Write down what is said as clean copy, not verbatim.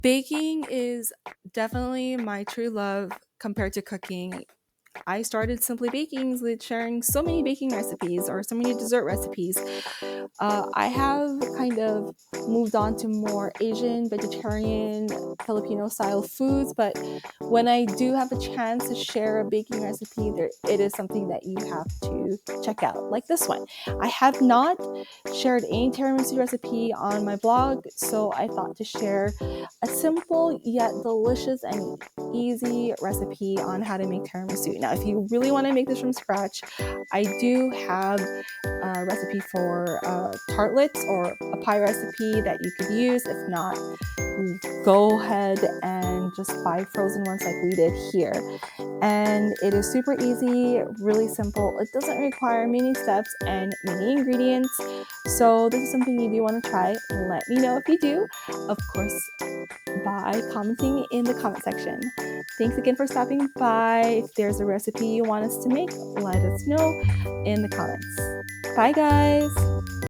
Baking is definitely my true love compared to cooking. I started Simply Bakings with sharing so many baking recipes or so many dessert recipes. I have kind of moved on to more Asian, vegetarian, Filipino style foods, but when I do have a chance to share a baking recipe, it is something that you have to check out, like this one. I have not shared any tiramisu recipe on my blog, so I thought to share a simple yet delicious and easy recipe on how to make tiramisu. Now, if you really want to make this from scratch, I do have a recipe for tartlets or a pie recipe that you could use. If not, go ahead and just buy frozen ones like we did here. And it is super easy, really simple. It doesn't require many steps and many ingredients. So this is something you do want to try. Let me know if you do. Of course, by commenting in the comment section. Thanks again for stopping by. If there's a recipe you want us to make, let us know in the comments. Bye, guys.